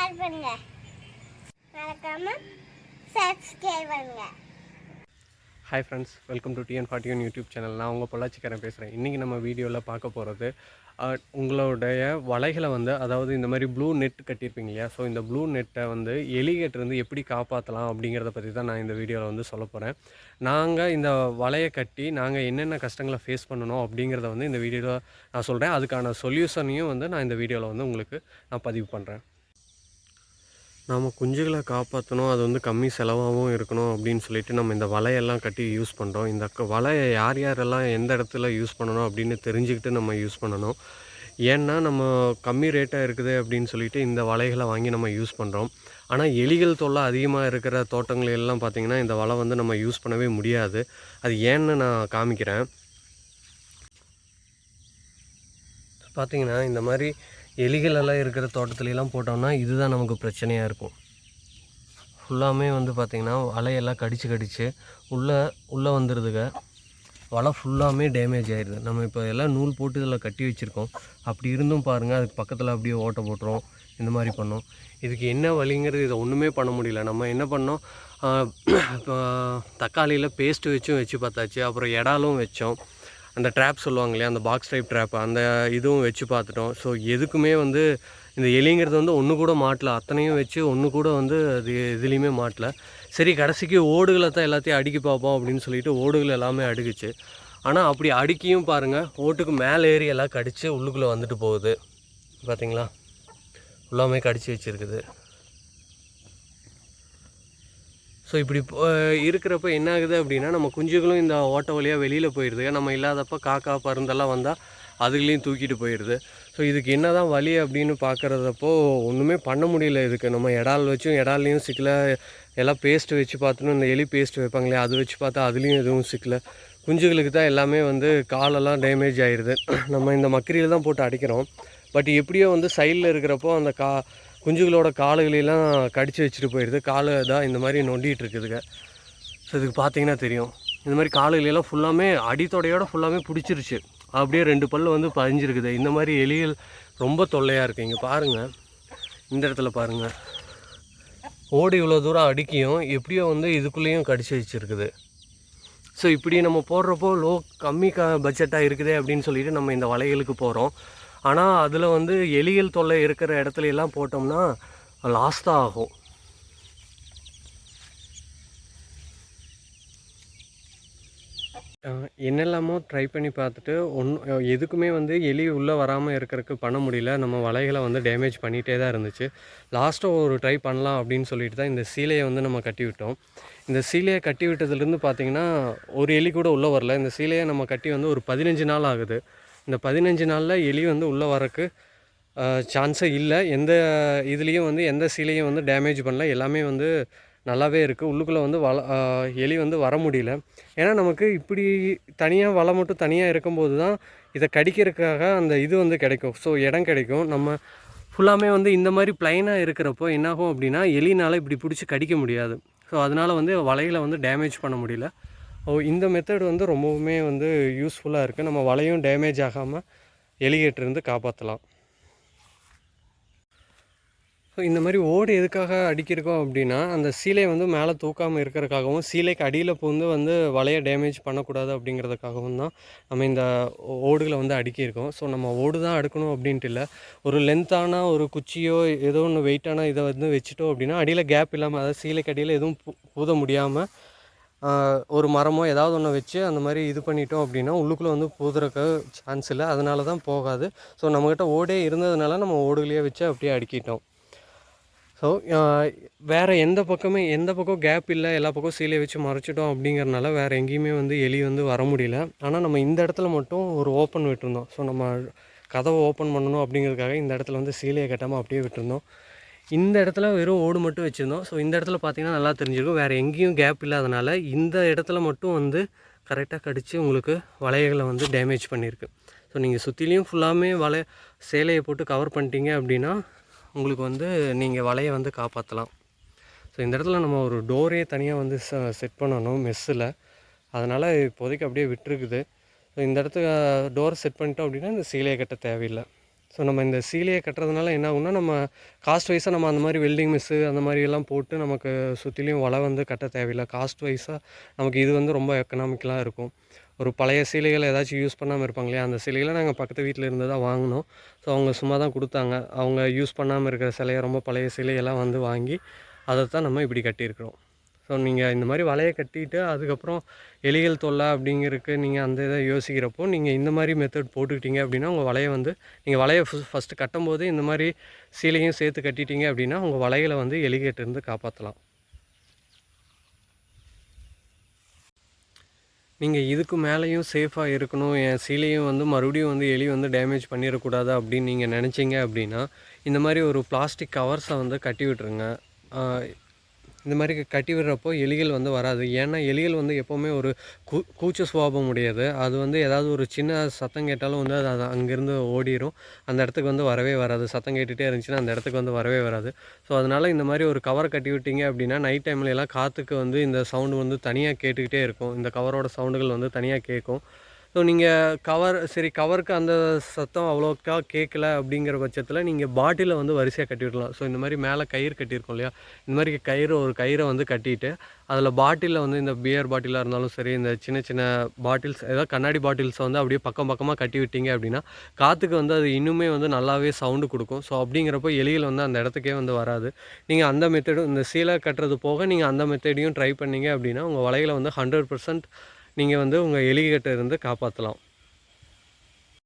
Share பண்ணுங்க, மறக்காம subscribe பண்ணுங்க. Hi friends, welcome to TN41 YouTube channel. நான் உங்கள் பொள்ளாச்சிக்காரன் பேசுகிறேன். இன்றைக்கி நம்ம வீடியோவில் பார்க்க போகிறது உங்களுடைய வலைகளை வந்து, அதாவது இந்த மாதிரி ப்ளூ நெட் கட்டியிருப்பீங்க இல்லையா? ஸோ இந்த ப்ளூ நெட்டை வந்து எலிகிட்டேருந்து எப்படி காப்பாற்றலாம் அப்படிங்கிறத பற்றி தான் நான் இந்த வீடியோவில் வந்து சொல்ல போகிறேன். நாங்கள் இந்த வலையை கட்டி நாங்கள் என்னென்ன கஷ்டங்களை ஃபேஸ் பண்ணணும் அப்படிங்கிறத வந்து இந்த வீடியோவில் நான் சொல்கிறேன். அதுக்கான சொல்யூஷனையும் வந்து நான் இந்த வீடியோவில் வந்து உங்களுக்கு நான் பதிவு பண்ணுறேன். நாம் குஞ்சுகளை காப்பாற்றணும், அது வந்து கம்மி செலவாகவும் இருக்கணும் அப்படின்னு சொல்லிட்டு நம்ம இந்த வலையெல்லாம் கட்டி யூஸ் பண்ணுறோம். இந்த வலையை யாரெல்லாம் எந்த இடத்துல யூஸ் பண்ணணும் அப்படின்னு தெரிஞ்சுக்கிட்டு நம்ம யூஸ் பண்ணணும். ஏன்னா நம்ம கம்மி ரேட்டாக இருக்குது அப்படின்னு சொல்லிட்டு இந்த வலைகளை வாங்கி நம்ம யூஸ் பண்ணுறோம். ஆனால் எலிகள் தொல்லை அதிகமாக இருக்கிற தோட்டங்களெல்லாம் பார்த்திங்கன்னா இந்த வலை வந்து நம்ம யூஸ் பண்ணவே முடியாது. அது ஏன்னு நான் காமிக்கிறேன். பார்த்திங்கன்னா இந்த மாதிரி எலிகளெல்லாம் இருக்கிற தோட்டத்துலலாம் போட்டோம்னா இதுதான் நமக்கு பிரச்சனையாக இருக்கும். ஃபுல்லாமே வந்து பார்த்திங்கன்னா வலையெல்லாம் கடிச்சு உள்ளே வந்துடுதுங்க. வலை ஃபுல்லாமே டேமேஜ் ஆகிடுது. நம்ம இப்போ எல்லாம் நூல் போட்டு இதில் கட்டி வச்சுருக்கோம். அப்படி இருந்தும் பாருங்கள், அதுக்கு பக்கத்தில் அப்படியே ஓட்டை போட்டுரும், இந்த மாதிரி பண்ணோம். இதுக்கு என்ன வழிங்கிறது இதை ஒன்றுமே பண்ண முடியல. நம்ம என்ன பண்ணோம், இப்போ தக்காளியில் பேஸ்ட்டு வச்சு பார்த்தாச்சு. அப்புறம் எடாலும் வச்சோம். அந்த ட்ராப் சொல்லுவாங்க இல்லையா, அந்த பாக்ஸ் டைப் ட்ராப், அந்த இதுவும் வச்சு பார்த்துட்டோம். ஸோ எதுக்குமே வந்து இந்த எலிங்கிறது வந்து ஒன்று கூட மாட்டல. அத்தனையும் வச்சு ஒன்று கூட வந்து அது எதுலேயுமே மாட்டல. சரி, கடைசிக்கு ஓடுகளை தான் எல்லாத்தையும் அடுக்கி பார்ப்போம் அப்படின்னு சொல்லிட்டு ஓடுகள் எல்லாமே அடுக்குச்சு. ஆனால் அப்படி அடுக்கியும் பாருங்கள், ஓட்டுக்கு மேலே ஏறி எல்லாம் கடித்து உள்ளுக்குள்ளே வந்துட்டு போகுது. பார்த்திங்களா, எல்லாமே கடிச்சு வச்சுருக்குது. ஸோ இப்படி இருக்கிறப்ப என்ன ஆகுது அப்படின்னா, நம்ம குஞ்சுகளும் இந்த ஓட்ட வழியாக வெளியில் போயிடுது. நம்ம இல்லாதப்போ காக்கா பருந்தெல்லாம் வந்தால் அதுகளையும் தூக்கிட்டு போயிடுது. ஸோ இதுக்கு என்ன தான் வழி அப்படின்னு பார்க்குறதப்போ ஒன்றுமே பண்ண முடியல. இதுக்கு நம்ம எடால்லையும் சிக்கல, எல்லாம் பேஸ்ட்டு வச்சு பார்த்துணும். இந்த எலி பேஸ்ட்டு வைப்பாங்களே, அது வச்சு பார்த்தா அதுலேயும் எதுவும் சிக்கல. குஞ்சுகளுக்கு தான் எல்லாமே வந்து காலெல்லாம் டேமேஜ் ஆகிடுது. நம்ம இந்த மக்கரியில் தான் போட்டு அடிக்கிறோம். பட் எப்படியோ வந்து சைடில் இருக்கிறப்போ அந்த குஞ்சுகளோட காலுகளெல்லாம் கடிச்சு வச்சுட்டு போயிடுது. காலை தான் இந்த மாதிரி நொண்டிகிட்டு இருக்குதுங்க. ஸோ இதுக்கு பார்த்தீங்கன்னா தெரியும், இந்த மாதிரி காலுகளெல்லாம் ஃபுல்லாமே அடித்தொடையோடு ஃபுல்லாமே பிடிச்சிருச்சு. அப்படியே 2 பல் வந்து பதிஞ்சிருக்குது. இந்த மாதிரி எலிகள் ரொம்ப தொல்லையாக இருக்குது. இங்கே பாருங்கள், இந்த இடத்துல பாருங்கள், ஓடி இவ்வளோ தூரம் அடிக்கியும் எப்படியோ வந்து இதுக்குள்ளேயும் கடிச்சு வச்சுருக்குது. ஸோ இப்படி நம்ம போடுறப்போ கம்மி பட்ஜெட்டாக இருக்குதே அப்படின்னு சொல்லிட்டு நம்ம இந்த வலைகளுக்கு போகிறோம். ஆனால் அதில் வந்து எலிகள் தொல்லை இருக்கிற இடத்துல எல்லாம் போட்டோம்னா லாஸ் தான் ஆகும். என்னெல்லாமோ ட்ரை பண்ணி பார்த்துட்டு எதுக்குமே வந்து எலி உள்ளே வராமல் இருக்கிறதுக்கு பண்ண முடியல. நம்ம வலைகளை வந்து டேமேஜ் பண்ணிகிட்டே தான் இருந்துச்சு. லாஸ்ட்டாக ஒரு ட்ரை பண்ணலாம் அப்படின்னு சொல்லிட்டு தான் இந்த சீலையை வந்து நம்ம கட்டி விட்டோம். இந்த சீலையை கட்டி விட்டதுலேருந்து பார்த்திங்கன்னா ஒரு எலி கூட உள்ளே வரல. இந்த சீலையை நம்ம கட்டி வந்து ஒரு 15 நாள் ஆகுது. இந்த 15 நாளில் எலி வந்து உள்ளே வரக்கு சான்ஸே இல்லை. எந்த இதுலேயும் வந்து எந்த சீலையும் வந்து டேமேஜ் பண்ணல. எல்லாமே வந்து நல்லாவே இருக்குது. உள்ளுக்குள்ளே வந்து எலி வந்து வர முடியல. ஏன்னா நமக்கு இப்படி தனியாக வலை மட்டும் தனியாக இருக்கும்போது தான் இதை கடிக்கிறதுக்காக அந்த இது வந்து கிடைக்கும். ஸோ இடம் கிடைக்கும். நம்ம ஃபுல்லாமே வந்து இந்த மாதிரி ப்ளைனாக இருக்கிறப்போ என்னாகும் அப்படின்னா, எலினால் இப்படி பிடிச்சி கடிக்க முடியாது. ஸோ அதனால் வந்து வலைகளை வந்து டேமேஜ் பண்ண முடியல. இந்த மெத்தட் வந்து ரொம்பவுமே வந்து யூஸ்ஃபுல்லாக இருக்குது. நம்ம வலையும் டேமேஜ் ஆகாமல் எலிகிட்டேருந்து காப்பாற்றலாம். ஸோ இந்த மாதிரி ஓடு எதுக்காக அடிக்கிறோம் அப்படின்னா, அந்த சீலையை வந்து மேலே தூக்காமல் இருக்கிறதுக்காகவும், சீலைக்கு அடியில் வந்து வலையை டேமேஜ் பண்ணக்கூடாது அப்படிங்கிறதுக்காகவும் தான் நம்ம இந்த ஓடுகளை வந்து அடுக்கியிருக்கோம். ஸோ நம்ம ஓடு தான் அடுக்கணும் அப்படின்ட்டு இல்லை, ஒரு லென்த்தான ஒரு குச்சியோ ஏதோ ஒன்று வெயிட்டான இதை வந்து வச்சுட்டோம் அப்படின்னா அடியில் கேப் இல்லாமல், அதாவது சீலைக்கு அடியில் எதுவும் பூத முடியாமல் ஒரு மரமோ ஏதாவது ஒன்று வச்சு அந்த மாதிரி இது பண்ணிட்டோம் அப்படின்னா உள்ளுக்குள்ளே வந்து பூதுறக்க சான்ஸ் இல்லை. அதனால தான் போகாது. ஸோ நம்மக்கிட்ட ஓடே இருந்ததுனால நம்ம ஓடுகளையே வச்சு அப்படியே அடுக்கிட்டோம். ஸோ வேறு எந்த பக்கம் கேப் இல்லை, எல்லா பக்கம் சீலையை வச்சு மறைச்சிட்டோம் அப்படிங்கிறனால வேறு எங்கேயுமே வந்து எலி வந்து வர முடியல. ஆனால் நம்ம இந்த இடத்துல மட்டும் ஒரு ஓப்பன் விட்டுருந்தோம். ஸோ நம்ம கதவை ஓப்பன் பண்ணணும் அப்படிங்கிறதுக்காக இந்த இடத்துல வந்து சீலையை கட்டாமல் அப்படியே விட்டுருந்தோம். இந்த இடத்துல வெறும் ஓடு மட்டும் வச்சுருந்தோம். ஸோ இந்த இடத்துல பார்த்திங்கன்னா நல்லா தெரிஞ்சிருக்கும், வேறு எங்கேயும் கேப் இல்லாதனால இந்த இடத்துல மட்டும் வந்து கரெக்டாக கடித்து உங்களுக்கு வலைகளை வந்து டேமேஜ் பண்ணியிருக்கு. ஸோ நீங்கள் சுற்றிலையும் ஃபுல்லாமே சேலையை போட்டு கவர் பண்ணிட்டீங்க அப்படின்னா உங்களுக்கு வந்து நீங்கள் வலையை வந்து காப்பாற்றலாம். ஸோ இந்த இடத்துல நம்ம ஒரு டோரே தனியாக வந்து செட் பண்ணணும் மெஸ்ஸில். அதனால் இப்போதைக்கு அப்படியே விட்டுருக்குது. ஸோ இந்த இடத்துக்கு டோர் செட் பண்ணிட்டோம் அப்படின்னா இந்த சீலையை கட்ட தேவையில்லை. ஸோ நம்ம இந்த சீலையை கட்டுறதுனால என்ன ஆகும்னா, நம்ம காஸ்ட் வைஸாக நம்ம அந்த மாதிரி வெல்டிங் மெஸ்ஸு அந்த மாதிரியெல்லாம் போட்டு நமக்கு சுற்றிலையும் வலை வந்து கட்ட தேவையில்லை. காஸ்ட் வைஸாக நமக்கு இது வந்து ரொம்ப எக்கனாமிக்கலாக இருக்கும். ஒரு பழைய சீலைகள் ஏதாச்சும் யூஸ் பண்ணாமல் இருப்பாங்க இல்லையா, அந்த சீலைகளை நாங்கள் பக்கத்து வீட்டில் இருந்து தான் வாங்கினோம். ஸோ அவங்க சும்மா தான் கொடுத்தாங்க. அவங்க யூஸ் பண்ணாமல் இருக்கிற சிலைய, ரொம்ப பழைய சிலையெல்லாம் வந்து வாங்கி அதை தான் நம்ம இப்படி கட்டியிருக்கிறோம். ஸோ நீங்கள் இந்த மாதிரி வலையை கட்டிட்டு அதுக்கப்புறம் எலிகள் தொல்லை அப்படிங்கிறதுக்கு நீங்கள் அந்த இதை யோசிக்கிறப்போ, நீங்கள் இந்த மாதிரி மெத்தட் போட்டுக்கிட்டீங்க அப்படின்னா, உங்கள் வலையை வந்து நீங்கள் வலையை ஃபஸ்ட்டு கட்டும்போது இந்த மாதிரி சீலையும் சேர்த்து கட்டிட்டீங்க அப்படின்னா, உங்கள் வலைகளை வந்து எலிகிட்டேருந்து காப்பாற்றலாம். நீங்கள் இதுக்கு மேலேயும் சேஃபாக இருக்கணும், என் சீலையும் வந்து மறுபடியும் வந்து எலி வந்து டேமேஜ் பண்ணிடக்கூடாது அப்படின்னு நீங்கள் நினச்சிங்க அப்படின்னா, இந்த மாதிரி ஒரு பிளாஸ்டிக் கவர்ஸை வந்து கட்டி விட்டுருங்க. இந்த மாதிரி கட்டி விடுறப்போ எலிகள் வந்து வராது. ஏன்னா எலிகள் வந்து எப்போவுமே ஒரு கூச்ச சுபாவம் உடையது. அது வந்து ஏதாவது ஒரு சின்ன சத்தம் கேட்டாலும் வந்து அது அங்கேருந்து ஓடிரும். அந்த இடத்துக்கு வந்து வரவே வராது. சத்தம் கேட்டுகிட்டே இருந்துச்சுன்னா அந்த இடத்துக்கு வந்து வரவே வராது. ஸோ அதனால் இந்த மாதிரி ஒரு கவர் கட்டி விட்டீங்க அப்படின்னா, நைட் டைம்லலாம் காற்றுக்கு வந்து இந்த சவுண்டு வந்து தனியாக கேட்டுக்கிட்டே இருக்கும். இந்த கவரோட சவுண்டுகள் வந்து தனியாக கேட்கும். ஸோ நீங்கள் கவருக்கு அந்த சத்தம் அவ்வளோக்கா கேட்கல அப்படிங்கிற பட்சத்தில் நீங்கள் பாட்டிலை வந்து வரிசையாக கட்டி விடலாம். ஸோ இந்த மாதிரி மேலே கயிறு கட்டியிருக்கோம் இல்லையா, இந்த மாதிரி ஒரு கயிறை வந்து கட்டிட்டு அதில் பாட்டிலில் வந்து இந்த பியர் பாட்டிலாக இருந்தாலும் சரி, இந்த சின்ன சின்ன பாட்டில்ஸ் ஏதாவது கண்ணாடி பாட்டில்ஸை வந்து அப்படியே பக்கம் பக்கமாக கட்டி விட்டீங்க அப்படின்னா, காற்றுக்கு வந்து அது இன்னுமே வந்து நல்லாவே சவுண்டு கொடுக்கும். ஸோ அப்படிங்கிறப்போ எலிகள் வந்து அந்த இடத்துக்கே வந்து வராது. நீங்கள் அந்த மெத்தடும் இந்த சீலை கட்டுறது போக நீங்கள் அந்த மெத்தடையும் ட்ரை பண்ணீங்க அப்படின்னா, உங்கள் வலைகளை வந்து 100% நீங்கள் வந்து உங்கள் எலிகிட்ட இருந்து காப்பாற்றலாம்.